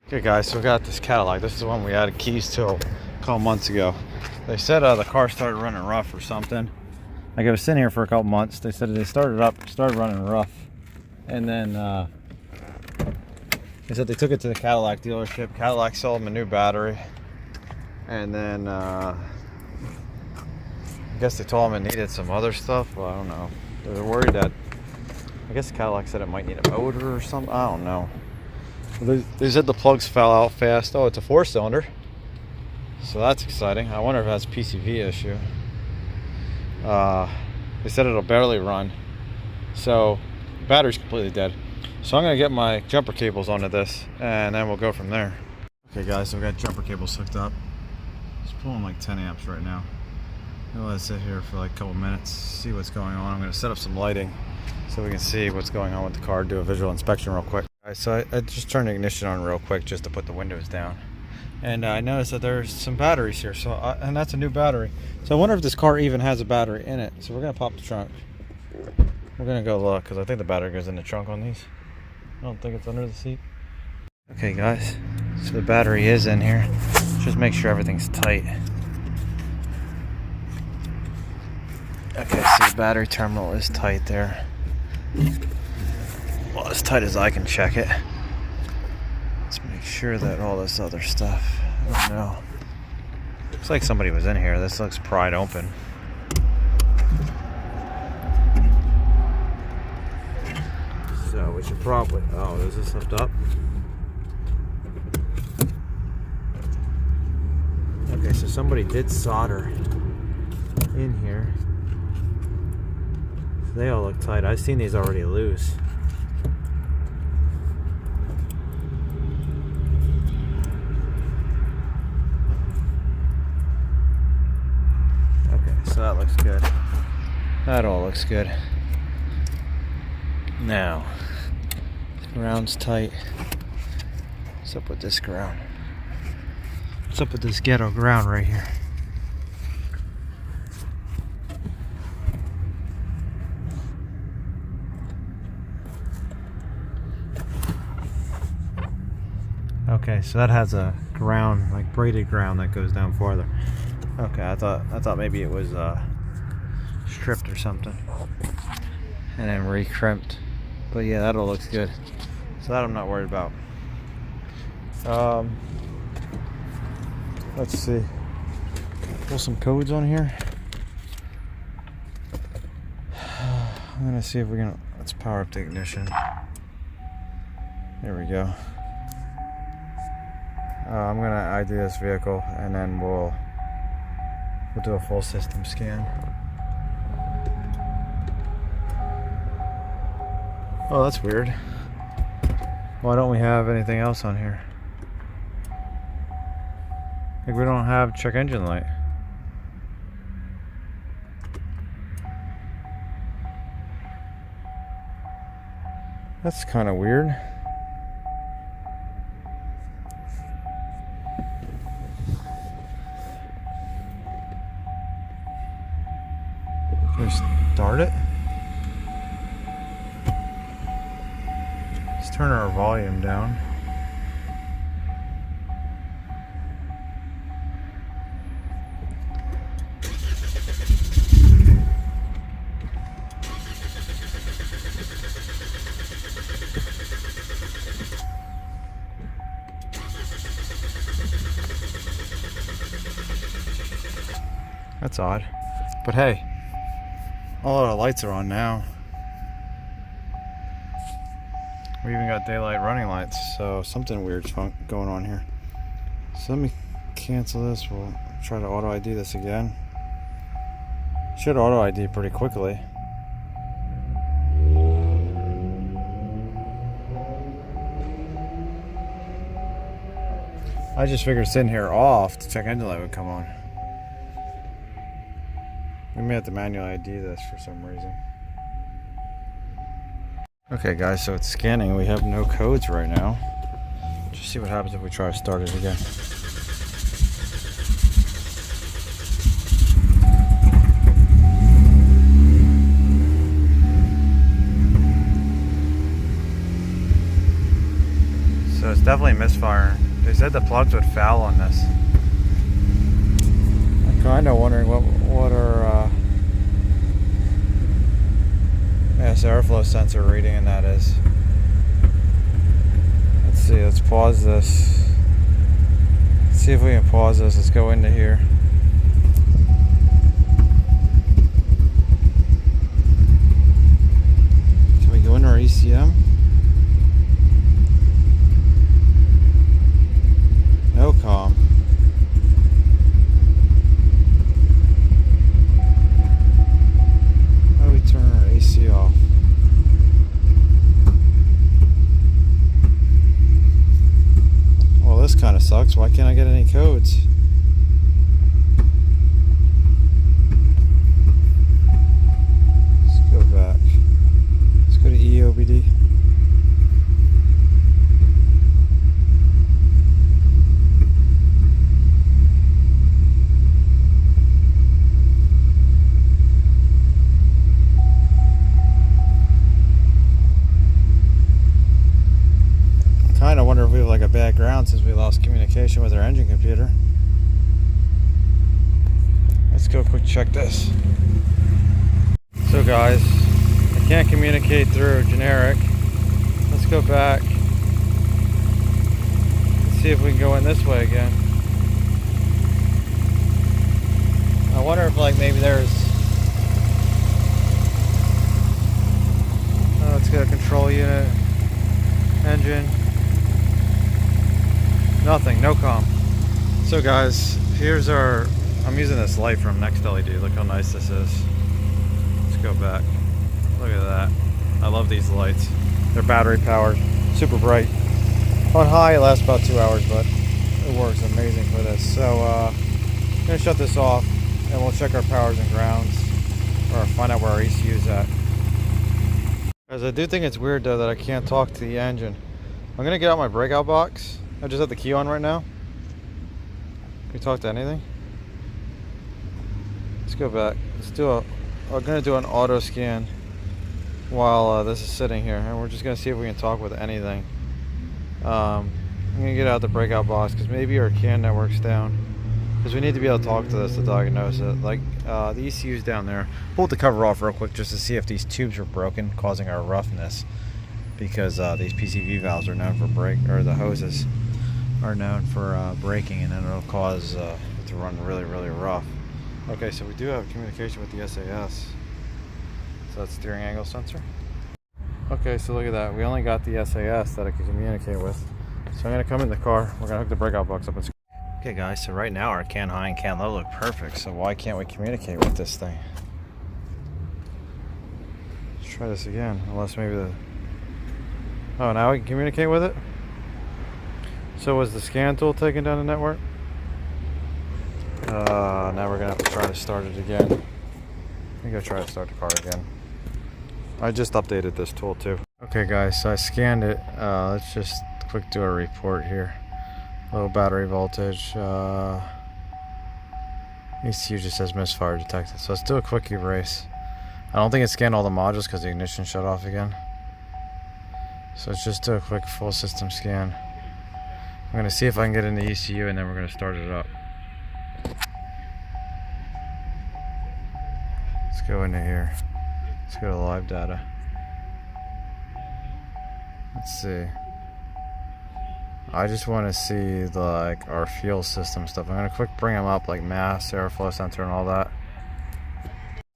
Okay guys, so we got this Cadillac. This is the one we added keys to a couple months ago. They said the car started running rough or something. Like, it was sitting here for a couple months. They said they started running rough. And then they said they took it to the Cadillac dealership. Cadillac sold them a new battery. And then I guess they told them it needed some other stuff. Well, I don't know. They were worried that, I guess Cadillac said it might need a motor or something. I don't know. They said the plugs fell out fast. Oh, it's a 4-cylinder. So that's exciting. I wonder if it has a PCV issue. They said it'll barely run. So the battery's completely dead. So I'm going to get my jumper cables onto this and then we'll go from there. Okay guys, so we got jumper cables hooked up. It's pulling like 10 amps right now. I'm going to let it sit here for like a couple minutes, see what's going on. I'm going to set up some lighting so we can see what's going on with the car, do a visual inspection real quick. Alright, so I just turned the ignition on real quick just to put the windows down. And I noticed that there's some batteries here, and that's a new battery. So I wonder if this car even has a battery in it. So we're going to pop the trunk. We're going to go look, because I think the battery goes in the trunk on these. I don't think it's under the seat. Okay guys, so the battery is in here. Just make sure everything's tight. Okay, so the battery terminal is tight there. Well, as tight as I can check it. Let's make sure that all this other stuff, I don't know. Looks like somebody was in here. This looks pried open. So we should probably, oh, is this lift up? Okay, so somebody did solder in here. They all look tight. I've seen these already loose. Okay, so that looks good. That all looks good. Now, ground's tight. What's up with this ground? What's up with this ghetto ground right here? Okay, so that has a ground, like braided ground that goes down farther. Okay, I thought maybe it was stripped or something, and then re-crimped. But yeah, that all looks good. So that I'm not worried about. Let's see. Pull some codes on here. I'm gonna see if we can. Let's power up the ignition. There we go. I'm gonna ID this vehicle and then we'll do a full system scan. Oh, that's weird. Why don't we have anything else on here? Like, we don't have check engine light. That's kind of weird. Can we start it? Let's turn our volume down. That's odd. But hey, all our lights are on now. We even got daylight running lights, so something weird's going on here. So let me cancel this. We'll try to auto ID this again. Should auto ID pretty quickly. I just figured sitting here off, the check engine light would come on. We may have to manually ID this for some reason. Okay guys, so it's scanning. We have no codes right now. Just see what happens if we try to start it again. So it's definitely misfiring. They said the plugs would foul on this. I'm kind of wondering what our mass airflow sensor reading in that is. Let's see, let's pause this. Let's see if we can pause this. Let's go into here. Can we go into our ECM? No comm. How do we turn our AC off? Well, this kind of sucks. Why can't I get any codes? Let's go back. Let's go to EOBD. I wonder if we have like a bad ground since we lost communication with our engine computer. Let's go quick check this. So guys, I can't communicate through generic. Let's go back. Let's see if we can go in this way again. I wonder if like maybe there's let's get a control unit, engine. Nothing, no comm. So guys, here's our, I'm using this light from NextLED. Look how nice this is. Let's go back. Look at that. I love these lights. They're battery powered, super bright. On high it lasts about 2 hours, but it works amazing for this. So I'm gonna shut this off and we'll check our powers and grounds, or find out where our ECU is at. Guys, I do think it's weird though that I can't talk to the engine. I'm gonna get out my breakout box. I just have the key on right now. Can we talk to anything? Let's go back. Let's do I'm gonna do an auto scan while this is sitting here, and we're just gonna see if we can talk with anything. I'm gonna get out the breakout box because maybe our CAN network's down. Because we need to be able to talk to this to diagnose it. Like the ECU's down there. Pull the cover off real quick just to see if these tubes are broken, causing our roughness. Because these PCV valves are known for the hoses are known for braking, and then it'll cause it to run really, really rough. Okay, so we do have communication with the SAS. So that's steering angle sensor. Okay, so look at that. We only got the SAS that I can communicate with. So I'm gonna come in the car. We're gonna hook the breakout box up. Okay guys, so right now our CAN high and CAN low look perfect. So why can't we communicate with this thing? Let's try this again, unless maybe the... Oh, now we can communicate with it? So was the scan tool taking down the network? Now we're gonna have to try to start it again. I'm gonna try to start the car again. I just updated this tool too. Okay guys, so I scanned it. Let's just quick do a report here. Low battery voltage. ECU just says misfire detected. So let's do a quick erase. I don't think it scanned all the modules because the ignition shut off again. So let's just do a quick full system scan. I'm going to see if I can get in the ECU and then we're going to start it up. Let's go into here. Let's go to live data. Let's see. I just want to see the, like our fuel system stuff. I'm going to quick bring them up, like mass, airflow sensor and all that.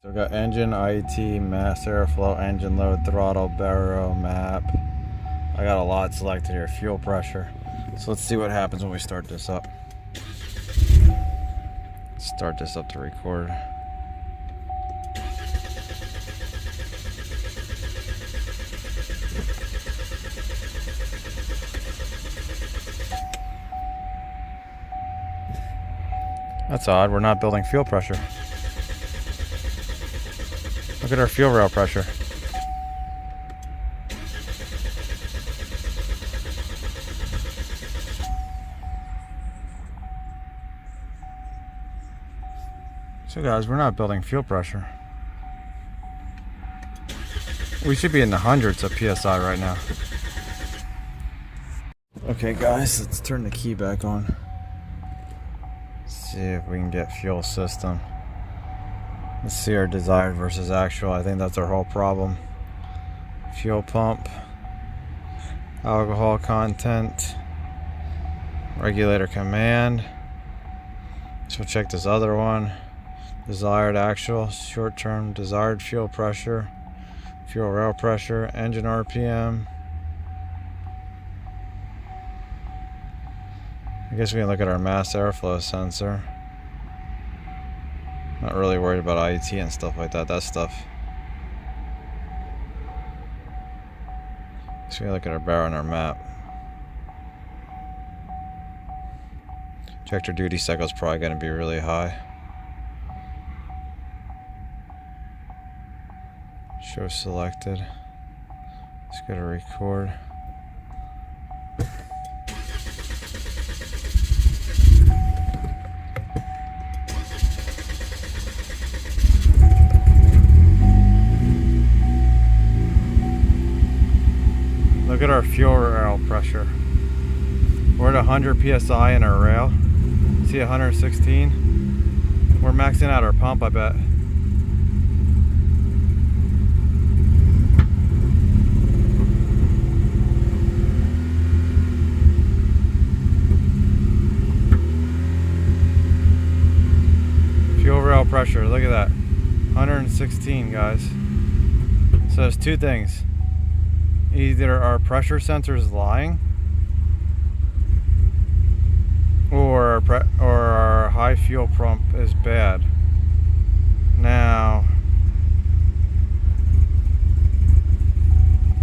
So we've got engine, IET, mass, airflow, engine load, throttle, baro, map. I got a lot selected here, fuel pressure. So let's see what happens when we start this up. Start this up to record. That's odd, we're not building fuel pressure. Look at our fuel rail pressure. So guys, we're not building fuel pressure. We should be in the hundreds of PSI right now. Okay guys, let's turn the key back on. See if we can get fuel system. Let's see our desired versus actual. I think that's our whole problem. Fuel pump, alcohol content, regulator command. So we'll check this other one. Desired actual, short term, desired fuel pressure, fuel rail pressure, engine RPM. I guess we can look at our mass airflow sensor. Not really worried about IET and stuff like that. That stuff. So we look at our barrel and our map. Injector duty cycle is probably going to be really high. Show selected. Let's go to record. Look at our fuel rail pressure. We're at 100 psi in our rail. See 116? We're maxing out our pump, I bet. Fuel rail pressure, look at that. 116, guys. So there's two things. Either our pressure sensor is lying, or our high fuel pump is bad. Now,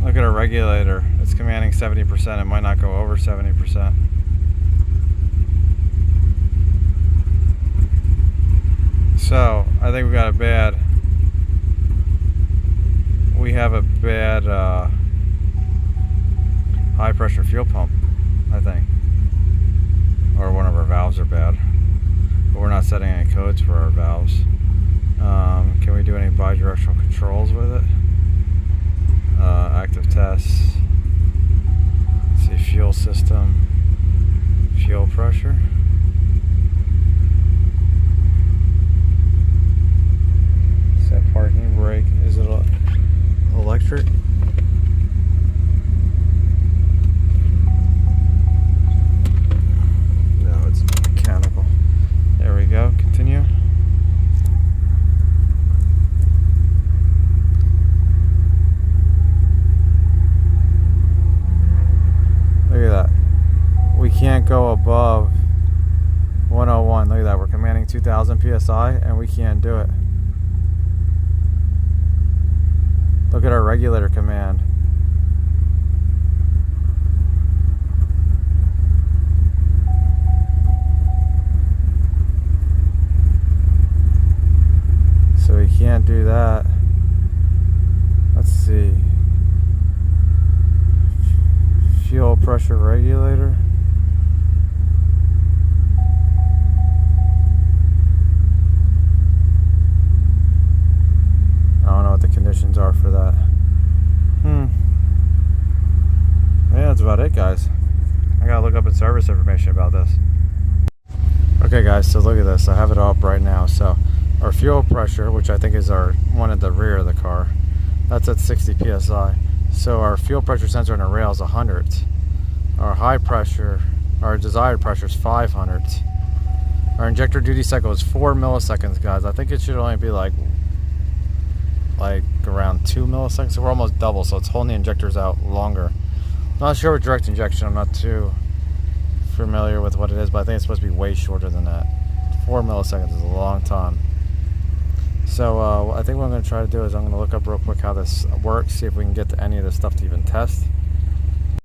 look at our regulator. It's commanding 70%. It might not go over 70%. So, I think we have a bad high pressure fuel pump, I think. Or one of our valves are bad. But we're not setting any codes for our valves. Can we do any bidirectional controls with it? Active tests. Let's see, fuel system, fuel pressure. Set parking brake. Is it electric? There we go, continue. Look at that. We can't go above 101. Look at that, we're commanding 2000 psi and we can't do it. Look at our regulator command. So we can't do that. Let's see. Fuel pressure regulator. I don't know what the conditions are for that. Yeah, that's about it, guys. I gotta look up at service information about this. Okay guys, so look at this. I have it up right now. So our fuel pressure, which I think is our one at the rear of the car, that's at 60 psi. So our fuel pressure sensor on the rail is 100. Our high pressure, our desired pressure is 500. Our injector duty cycle is 4 milliseconds, guys. I think it should only be like around 2 milliseconds. So we're almost double, so it's holding the injectors out longer. Not sure with direct injection. I'm not too familiar with what it is, but I think it's supposed to be way shorter than that. 4 milliseconds is a long time. So I think what I'm going to try to do is I'm going to look up real quick how this works, see if we can get to any of this stuff to even test.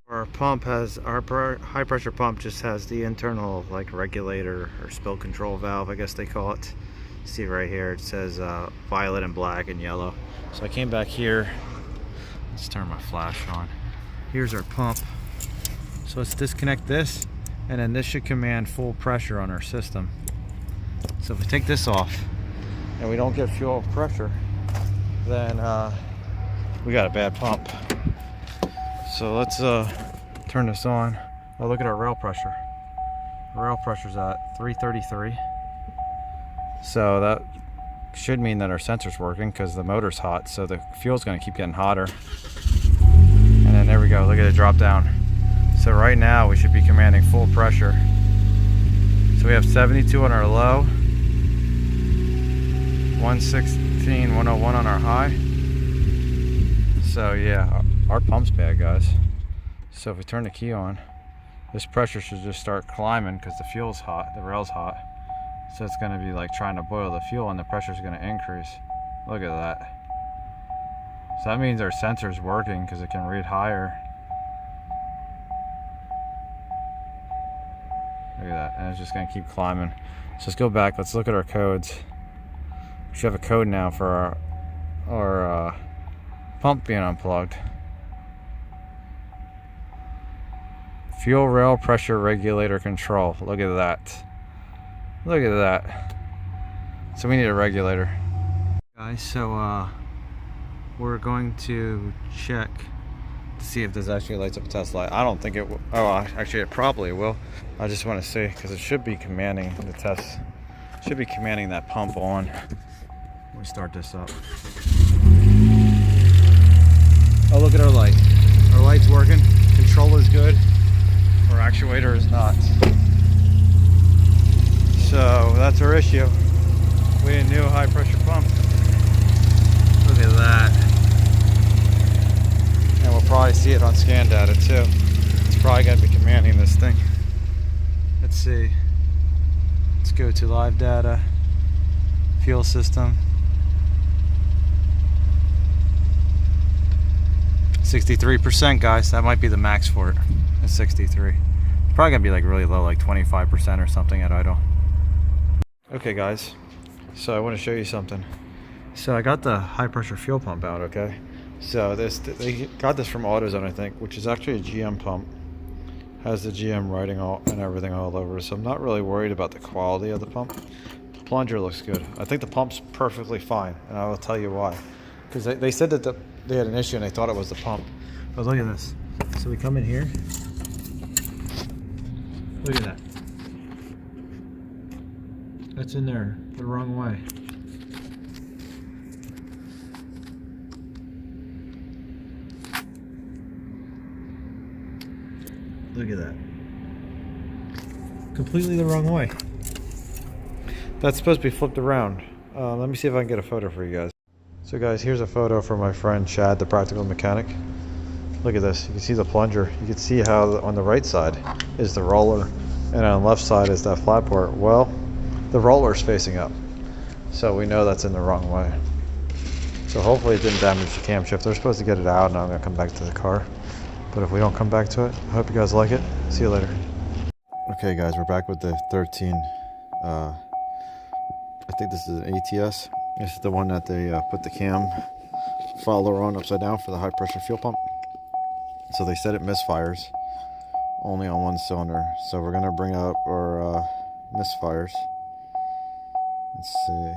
Our pump has, our high pressure pump just has the internal like regulator or spill control valve, I guess they call it. See right here, it says violet and black and yellow. So I came back here, let's turn my flash on. Here's our pump. So let's disconnect this, and then this should command full pressure on our system. So if we take this off and we don't get fuel pressure, then we got a bad pump. So let's turn this on. Oh, look at our rail pressure. Rail pressure's at 333. So that should mean that our sensor's working because the motor's hot, so the fuel's going to keep getting hotter. And then there we go, look at it drop down. So right now we should be commanding full pressure. So we have 72 on our low, 116, 101 on our high. So yeah, our pump's bad, guys. So if we turn the key on, this pressure should just start climbing because the fuel's hot, the rail's hot. So it's going to be like trying to boil the fuel and the pressure's going to increase. Look at that. So that means our sensor's working because it can read higher. Look at that, and it's just going to keep climbing. So let's go back, let's look at our codes. We should have a code now for our pump being unplugged. Fuel rail pressure regulator control. Look at that. Look at that. So we need a regulator. Guys, so we're going to check to see if this actually lights up a test light. I don't think it will. Oh, actually it probably will. I just want to see because it should be commanding the test. Should be commanding that pump on. Let me start this up. Oh, look at our light. Our light's working. Controller's good. Our actuator is not. So that's our issue. We need a new high pressure pump. Look at that. And we'll probably see it on scan data too. It's probably going to be commanding this thing. Let's see. Let's go to live data. Fuel system. 63%, guys. That might be the max for it. It's 63. It's probably going to be like really low, like 25% or something at idle. Okay guys, so I want to show you something. So I got the high pressure fuel pump out, okay? So they got this from AutoZone, I think, which is actually a GM pump. Has the GM writing and everything all over, so I'm not really worried about the quality of the pump. The plunger looks good. I think the pump's perfectly fine, and I will tell you why. Because they said that they had an issue and they thought it was the pump. But look at this. So we come in here. Look at that. That's in there the wrong way. Look at that. Completely the wrong way. That's supposed to be flipped around. Let me see if I can get a photo for you guys. So guys, here's a photo from my friend Chad, the practical mechanic. Look at this. You can see the plunger. You can see how on the right side is the roller and on the left side is that flat part. Well, the roller is facing up, so we know that's in the wrong way. So hopefully it didn't damage the camshaft. They're supposed to get it out, and I'm gonna come back to the car. But if we don't come back to it, I hope you guys like it. See you later. Okay guys, we're back with the 13. I think this is an ATS. This is the one that they put the cam follower on upside down for the high pressure fuel pump. So they said it misfires only on one cylinder. So we're gonna bring up our misfires. Let's see.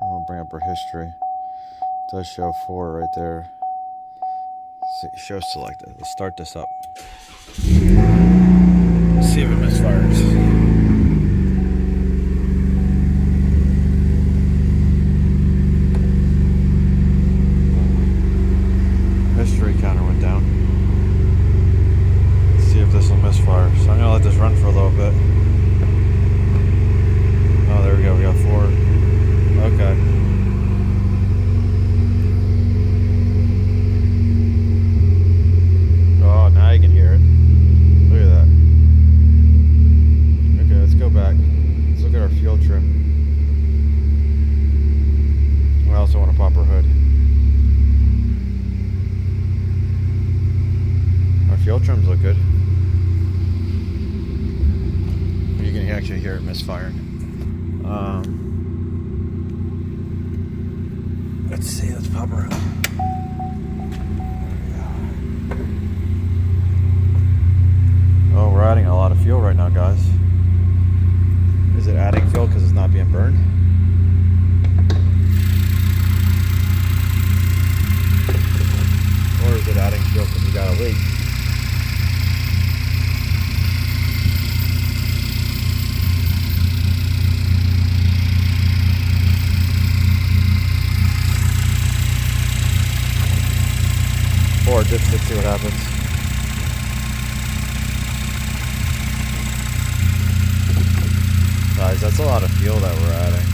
I'm gonna bring up our history. It does show 4 right there. See, show selected. Let's start this up. Let's see if it misfires. History counter went down. Let's see if this will misfire. So I'm gonna let this run for a little bit. Oh, there we go. We got 4. Okay. Oh, now you can hear it. Look at that. Okay, let's go back. Let's look at our fuel trim. I also want to pop our hood. Our fuel trims look good. You can actually hear it misfiring. Let's see, let's pop her up. Oh, we're adding a lot of fuel right now, guys. Is it adding fuel because it's not being burned? Or is it adding adding fuel because we got a leak. Or just to see what happens. Guys, that's a lot of fuel that we're adding.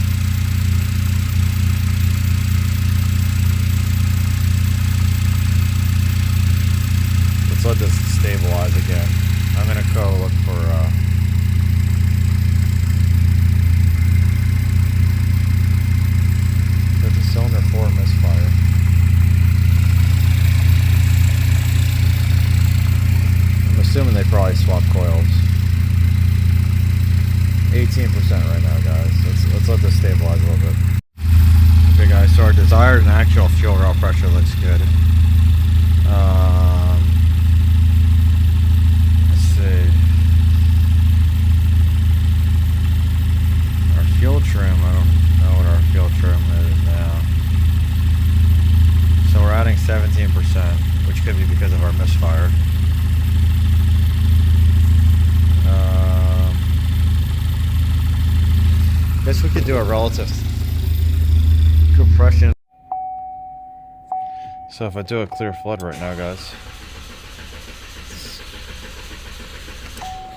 Let's let this stabilize again. I'm gonna go look for there's a cylinder 4 misfire. I'm assuming they probably swapped coils. 18% right now, guys. Let's let this stabilize a little bit. Okay, guys. So our desired and actual fuel rail pressure looks good. Let's see. Our fuel trim. I don't know what our fuel trim is now. So we're adding 17%, which could be because of our misfire. Guess we could do a relative compression. So if I do a clear flood right now, guys,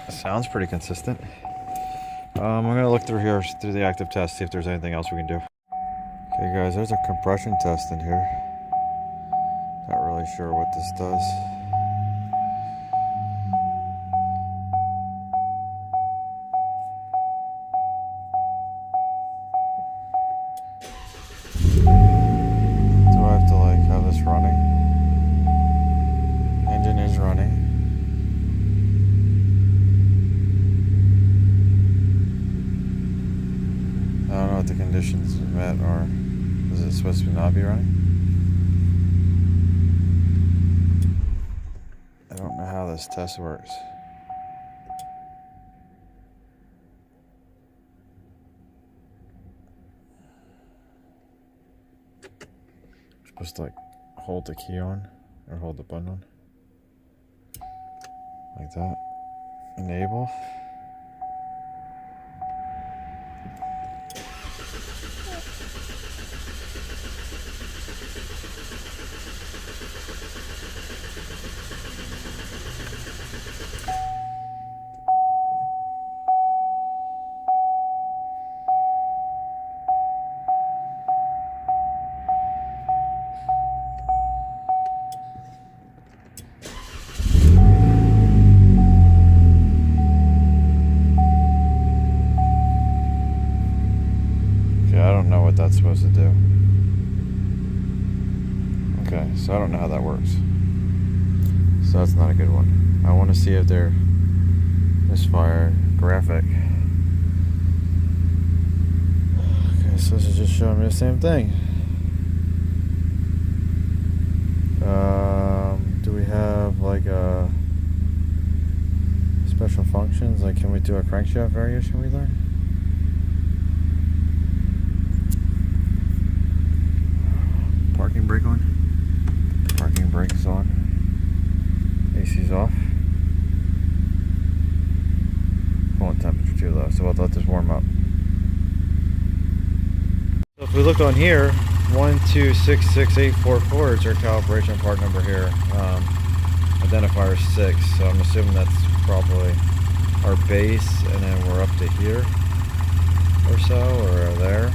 it sounds pretty consistent. I'm gonna look through here, through the active test, see if there's anything else we can do. Okay guys, there's a compression test in here. Not really sure what this does. Running. Engine is running. I don't know what the conditions met are. Is it supposed to not be running? I don't know how this test works. I'm supposed to like hold the key on, or hold the button on, like that. Enable. That's supposed to do. Okay, so I don't know how that works. So that's not a good one. I want to see if they're misfire graphic. Okay, so this is just showing me the same thing. Do we have like a special functions? Like, can we do a crankshaft variation with there? Parking brake on. Parking brakes on. AC's off. Coolant temperature too low, so we'll let this warm up. So if we look on here, 1266844 is our calibration part number here. Identifier 6, so I'm assuming that's probably our base, and then we're up to here or so, or there.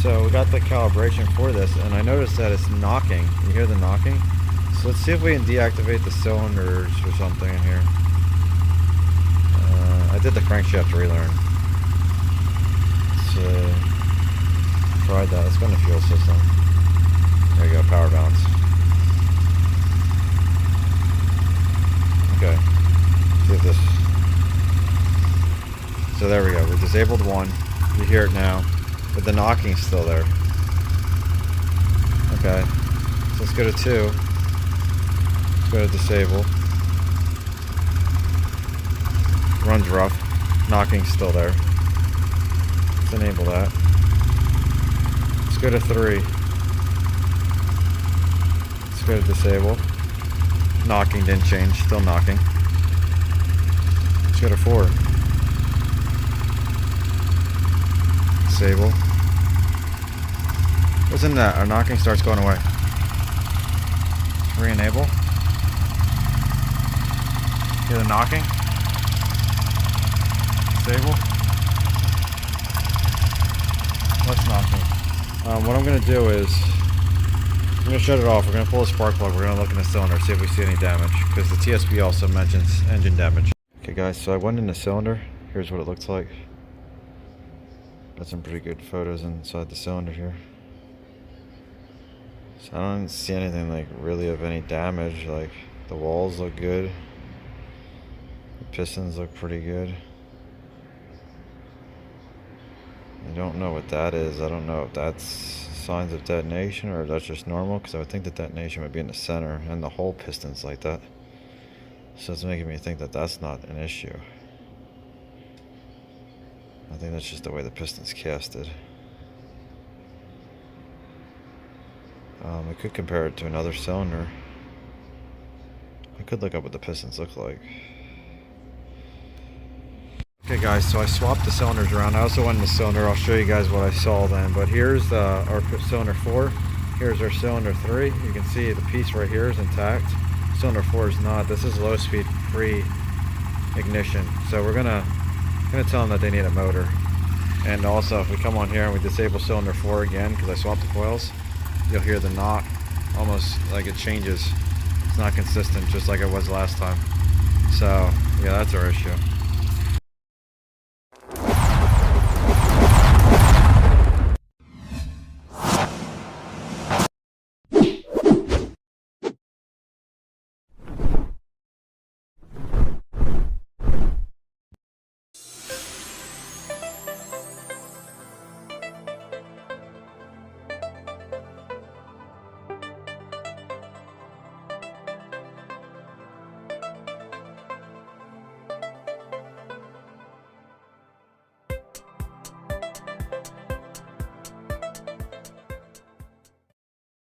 So we got the calibration for this, and I noticed that it's knocking. You hear the knocking? So let's see if we can deactivate the cylinders or something in here. I did the crankshaft relearn. So tried that. Let's go in the fuel system. There you go, power balance. Okay. See if this. So there we go. We disabled one. You hear it now. But the knocking's still there. Okay. So let's go to 2. Let's go to disable. Runs rough. Knocking's still there. Let's enable that. Let's go to 3. Let's go to disable. Knocking didn't change, still knocking. Let's go to 4. Disable. What's in that? Our knocking starts going away. Let's re-enable. Hear the knocking. Disable. Less knocking. What I'm going to do is I'm going to shut it off. We're going to pull the spark plug. We're going to look in the cylinder, see if we see any damage, because the TSP also mentions engine damage. Okay guys, so I went in the cylinder. Here's what it looks like. Got some pretty good photos inside the cylinder here. So I don't see anything like really of any damage. Like the walls look good. The pistons look pretty good. I don't know what that is. I don't know if that's signs of detonation or if that's just normal, because I would think the detonation would be in the center and the whole piston's like that. So it's making me think that that's not an issue. I think that's just the way the piston's casted. I could compare it to another cylinder. I could look up what the pistons look like. Okay guys, so I swapped the cylinders around. I also went in the cylinder. I'll show you guys what I saw then. But here's our cylinder 4. Here's our cylinder 3. You can see the piece right here is intact. Cylinder 4 is not. This is low speed free ignition. So we're gonna tell them that they need a motor. And also if we come on here and we disable cylinder 4 again, because I swapped the coils, you'll hear the knock almost like it changes. It's not consistent, just like it was last time. So yeah, that's our issue.